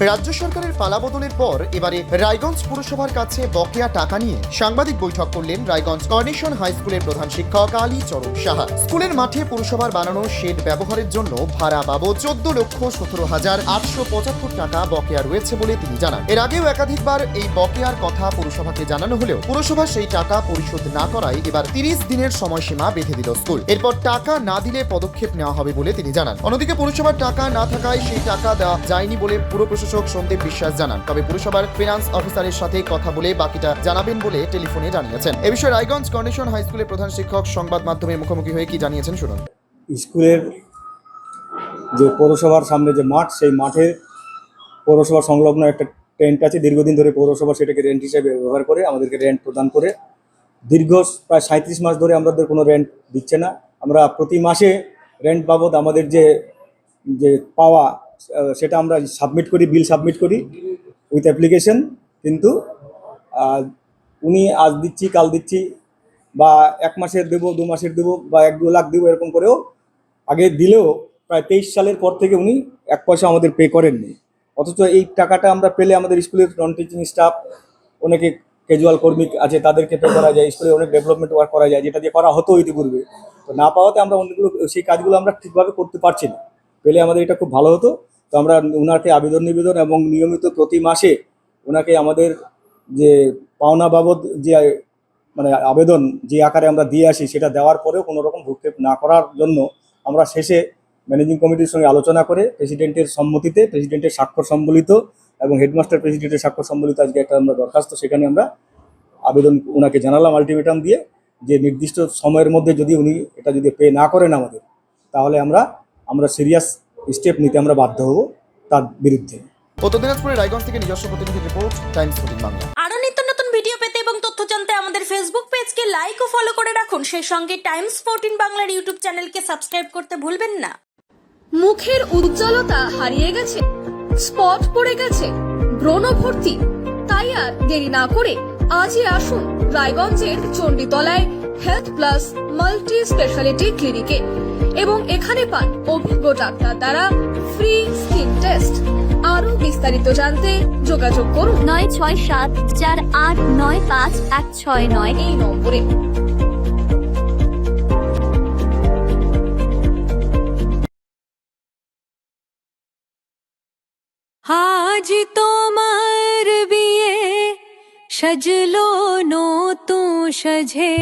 রাজ্য সরকারের পালাবদলের পর এবারে রায়গঞ্জ পুরসভার কাছে বকেয়া টাকা নিয়ে সাংবাদিক বৈঠক করলেন রায়গঞ্জ কর্নেশন হাই স্কুলের প্রধান শিক্ষক কালীচরণ সাহা। স্কুলের মাঠে পুরসভার বানানো শেড ব্যবহারের জন্য ভাড়া বাবদ 14,17,875 টাকা বকেয়া রয়েছে বলে তিনি জানান। এর আগেও একাধিকবার এই বকেয়ার কথা পুরসভাকে জানানো হলেও পুরসভা সেই টাকা পরিশোধ না করায় এবার 30 দিনের সময়সীমা বেঁধে দিল স্কুল। এরপর টাকা না দিলে পদক্ষেপ নেওয়া হবে বলে তিনি জানান। অন্যদিকে পুরসভার টাকা না থাকায় সেই টাকা দেওয়া যায়নি বলে পুর প্রশাসক সন্দীপ বিশ্বাস জানান। তবে পুরসভার ফিনান্স অফিসারের সাথে কথা বলে বাকিটা জানাবেন বলে টেলিফোনে জানিয়েছেন। এ বিষয়ে রায়গঞ্জ কর্নেশন হাই স্কুলের প্রধান শিক্ষক সংবাদ মাধ্যমের মুখোমুখি হয়ে কি জানিয়েছেন শুনুন। স্কুলের যে পৌরসভার সামনে যে মাঠ, সেই মাঠে পৌরসভা সংলগ্ন একটা টেন্ট আছে। দীর্ঘদিন ধরে পৌরসভা সেটাকে রেন্ট হিসেবে ব্যবহার করে আমাদেরকে রেন্ট প্রদান করে দীর্ঘ প্রায় 37 মাস ধরে আমাদের কোনো রেন্ট দিচ্ছে না। আমরা প্রতি মাসে রেন্ট বাবদ আমাদের যে পাওয়া সেটা আমরা সাবমিট করি, বিল সাবমিট করি উইথ অ্যাপ্লিকেশন। কিন্তু উনি আজ দিচ্ছি কাল দিচ্ছি বা 1 মাসের দেবো, 2 মাসের দেবো বা 1-2 লাখ দেবো এরকম করেও আগে দিলেও প্রায় 23 সালের পর থেকে উনি 1 পয়সা আমাদের পে করেননি। অথচ এই টাকাটা আমরা পেলে আমাদের স্কুলের নন টিচিং স্টাফ, অনেকে ক্যাজুয়াল কর্মী আছে, তাদেরকে পে করা যায়, স্কুলে অনেক ডেভেলপমেন্ট ওয়ার্ক করা যায়, যেটা দিয়ে করা হতো ইতিপূর্বে। তো না পাওয়াতে আমরা অনেকগুলো সেই কাজগুলো আমরা ঠিকভাবে করতে পারছি না। পেলে আমাদের এটা খুব ভালো হতো। তো আমরা ওনাকে নিবেদন এবং নিয়মিত প্রতি মাসে ওনাকে আমাদের যে পাওনা বাবদ যে মানে আবেদন যে আকারে আমরা দিয়ে আসি, সেটা দেওয়ার পরেও কোনো রকম ভ্রুক্ষেপ না করার জন্য আমরা শেষে ম্যানেজিং কমিটির সঙ্গে আলোচনা করে প্রেসিডেন্টের সম্মতিতে, প্রেসিডেন্টের স্বাক্ষর সম্বলিত এবং হেডমাস্টার প্রেসিডেন্টের স্বাক্ষর সম্বলিত আজকে একটা আমরা দরখাস্ত, সেখানে আমরা আবেদন ওনাকে জানালাম আলটিমেটাম দিয়ে, যে নির্দিষ্ট সময়ের মধ্যে যদি উনি এটা যদি পে না করেন আমাদের, তাহলে আমরা সিরিয়াস স্টেপ নিতে আমরা বাধ্য হব তার বিরুদ্ধে। উত্তর দিনাজপুরের রায়গঞ্জ থেকে নিজস্ব প্রতিনিধি রিপোর্ট, টাইমস 14 বাংলা। আরো নিত্য নতুন ভিডিও পেতে এবং তথ্য জানতে আমাদের ফেসবুক পেজকে লাইক ও ফলো করে রাখুন। সেই সঙ্গে টাইমস 14 বাংলার ইউটিউব চ্যানেলকে সাবস্ক্রাইব করতে ভুলবেন না। মুখের উজ্জ্বলতা হারিয়ে গেছে, স্পট পড়ে গেছে, ব্রণ ভর্তি, তাই আর দেরি না করে আজই আসুন রায়গঞ্জের চণ্ডীতলায় হেলথ প্লাস মাল্টি স্পেশালিটি ক্লিনিকে এবং এখানে পান অভিজ্ঞ ডাক্তার দ্বারা ফ্রি স্কিন টেস্ট। আরো বিস্তারিত জানতে যোগাযোগ করুন 9674895169 এই নম্বরে। আজ তোমার বিয়ে সাজলো নতুন সাজে।